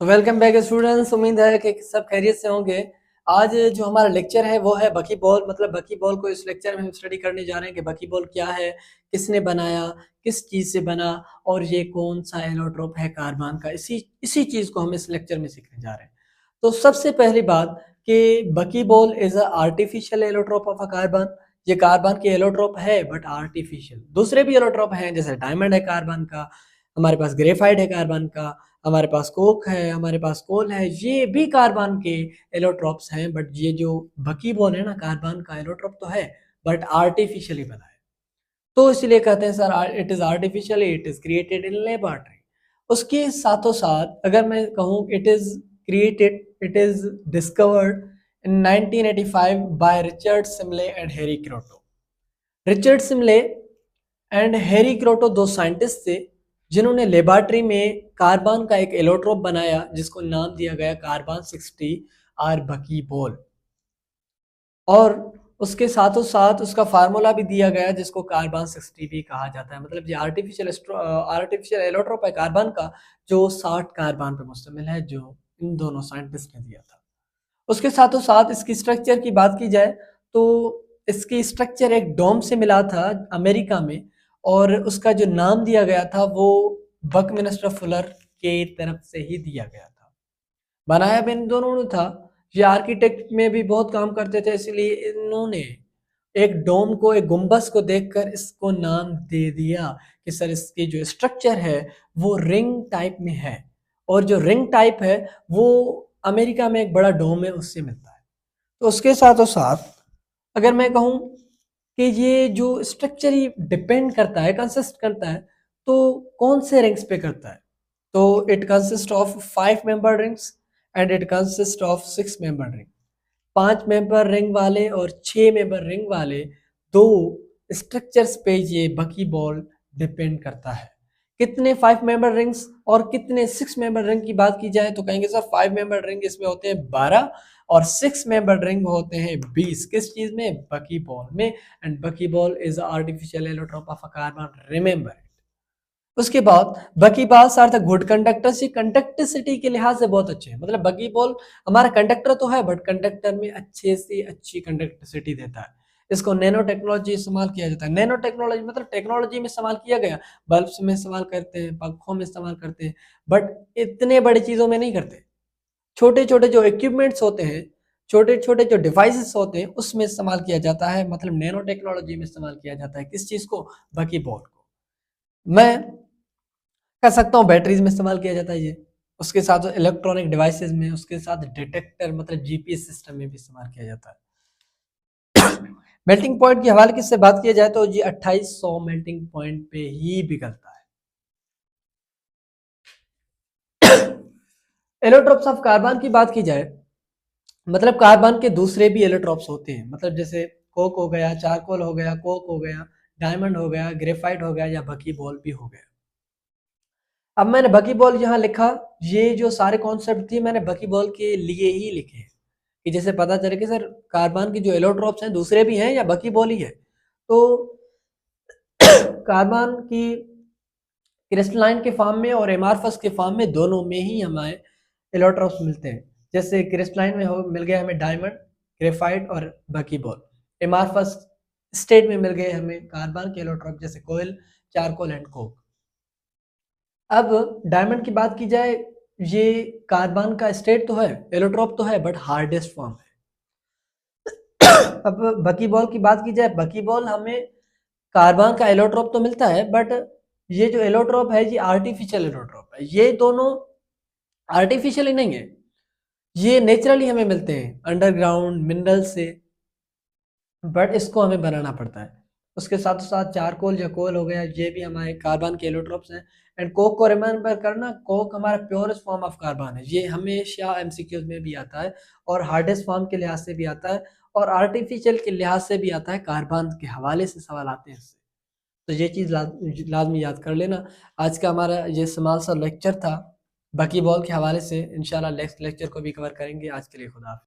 तो welcome back students. उम्मीद है कि सब खैरियत से होंगे। आज जो हमारा लेक्चर है वो है बकी बॉल। मतलब बकी बॉल को इस लेक्चर में हम स्टडी करने जा रहे हैं कि बकी बॉल क्या है, किसने बनाया, किस चीज़ से बना और ये कौन सा एलोट्रोप है कार्बन का। इसी इसी चीज़ को हम इस लेक्चर में सीखने जा रहे हैं। तो सबसे पहली बात कि बकी ball is a artificial allotrope of a carbon. ये कार्बन की एलोट्रोप है बट आर्टिफिशियल। दूसरे भी एलोट्रोप हैं, जैसे डायमंड है कार्बन का, हमारे पास ग्रेफाइट है कार्बन का, हमारे पास कोक है, हमारे पास कोल है, ये भी कार्बन के एलोट्रॉप्स हैं। बट ये जो बकी बॉल है ना, कार्बन का एलोट्रॉप तो है बट आर्टिफिशियली बना है। तो इसलिए कहते हैं sir it is artificially, it is created in laboratory. उसके साथों साथ अगर मैं कहूँ it is created, it is discovered in 1985 by Richard Smalley and Harry Kroto. Richard Smalley and Harry Kroto दो साइंटिस्ट थे जिन्होंने लेबोरेटरी में कार्बन का एक एलोट्रोप बनाया जिसको नाम दिया गया कार्बन 60 आर बकी बॉल। और उसके साथों साथ उसका फार्मूला भी दिया गया जिसको कार्बन 60 भी कहा जाता है। मतलब ये आर्टिफिशियल एलोट्रोप है कार्बन का जो 60 कार्बन पे मुश्तमिल है, जो इन दोनों साइंटिस्ट ने दिया था। उसके साथों साथ इसकी स्ट्रक्चर की बात की जाए तो इसकी स्ट्रक्चर एक डोम से मिला था अमेरिका में, और उसका जो नाम दिया गया था वो बकमिंस्टर फुलर के तरफ से ही दिया गया था। बनाया भी इन दोनों ने था। ये आर्किटेक्ट में भी बहुत काम करते थे, इसलिए इन्होंने एक डोम को, एक गुंबस को देखकर इसको नाम दे दिया कि सर इसकी जो स्ट्रक्चर है वो रिंग टाइप में है, और जो रिंग टाइप है वो अमेरिका में एक बड़ा डोम है उससे मिलता है। तो उसके साथों साथ अगर मैं कहूँ कि ये जो स्ट्रक्चर ही डिपेंड करता है, कंसिस्ट करता है, तो कौन से रिंग्स पे करता है, तो it consist of 5 member rings and it consist of 6 member ring. 5 member ring वाले और 6 मेंबर रिंग वाले दो स्ट्रक्चर्स पे ये बकी बॉल डिपेंड करता है। कितने 5 मेंबर रिंग्स और कितने 6 मेंबर रिंग की बात की जाए तो कहेंगे सर 5 मेंबर रिंग इसमें होते हैं 12 और 6 मेंबर रिंग होते हैं 20। किस चीज में? बकी बॉल में। And bucky ball is artificial allotrope of a carbon, remember. उसके बाद bucky balls are the good conductors. ये कंडक्टिसिटी के लिहाज से बहुत अच्छे हैं। मतलब बकी बॉल हमारा कंडक्टर तो है बट कंडक्टर में अच्छे से अच्छी कंडक्टिसिटी देता है। इसको नैनो टेक्नोलॉजी इस्तेमाल किया जाता है। नैनो टेक्नोलॉजी मतलब टेक्नोलॉजी में इस्तेमाल किया गया, बल्ब्स में इस्तेमाल करते हैं, पंखों में इस्तेमाल करते हैं, बट इतने बड़ी चीज़ों में नहीं करते। छोटे छोटे जो इक्विपमेंट्स होते हैं, छोटे छोटे जो डिवाइसेस होते हैं उसमें इस्तेमाल किया जाता है। मतलब नैनो टेक्नोलॉजी में इस्तेमाल किया जाता है। किस चीज़ को? बकी बॉल को। मैं कह सकता हूँ बैटरीज में इस्तेमाल किया जाता है ये, उसके साथ इलेक्ट्रॉनिक डिवाइसेस में, उसके साथ डिटेक्टर मतलब जीपीएस सिस्टम में भी इस्तेमाल किया जाता है। मेल्टिंग पॉइंट के हवाले से बात किया जाए तो ये 2800 मेल्टिंग पॉइंट पे ही पिघलता है। एलोट्रोप्स ऑफ कार्बन की बात की जाए, मतलब कार्बन के दूसरे भी एलोट्रोप्स होते हैं। मतलब जैसे कोक हो गया, चारकोल हो गया, कोक हो गया, डायमंड हो गया, ग्रेफाइट हो गया, या बकी बॉल भी हो गया। अब मैंने बकी बॉल यहाँ लिखा, ये जो सारे कॉन्सेप्ट थे मैंने बकी बॉल के लिए ही लिखे हैं कि जैसे पता चले कि सर कार्बन की जो एलोट्रोप्स हैं दूसरे भी हैं या बकी बॉल ही है। तो कार्बन की क्रिस्टलाइन के फॉर्म में और एमार्फस के फॉर्म में, दोनों में ही हमें एलोट्रोप्स मिलते हैं। जैसे क्रिस्टलाइन में हो मिल गया हमें डायमंड, ग्रेफाइट और बकी बॉल। एमार्फस स्टेट में मिल गए हमें कार्बन के एलोट्रोप जैसे कोयल, चारकोल एंड कोक। अब डायमंड की बात की जाए, ये कार्बन का स्टेट तो है, एलोट्रोप तो है, बट हार्डेस्ट फॉर्म है। अब बकी बॉल की बात की जाए, बकी बॉल हमें कार्बन का एलोट्रोप तो मिलता है बट ये जो एलोट्रोप है ये आर्टिफिशियल एलोट्रोप है। ये दोनों आर्टिफिशियली नहीं है, ये नेचुरली हमें मिलते हैं अंडरग्राउंड मिनरल से, बट इसको हमें बनाना पड़ता है। उसके साथ साथ चारकोल या कोल हो गया, ये भी हमारे कार्बन के एलोट्रोप्स हैं। एंड कोक को रिमेंबर करना, कोक हमारा प्योरेस्ट फॉर्म ऑफ कार्बन है। ये हमेशा एमसीक्यूज में भी आता है और हार्डेस्ट फॉर्म के लिहाज से भी आता है और आर्टिफिशियल के लिहाज से भी आता है। कार्बन के हवाले से सवाल आते हैं इससे, तो ये चीज़ लाजमी याद कर लेना। आज का हमारा ये स्मॉल सा लेक्चर था बकी बॉल के हवाले से। इंशाल्लाह नेक्स्ट लेक्चर को भी कवर करेंगे। आज के लिए खुदा हाफिज़।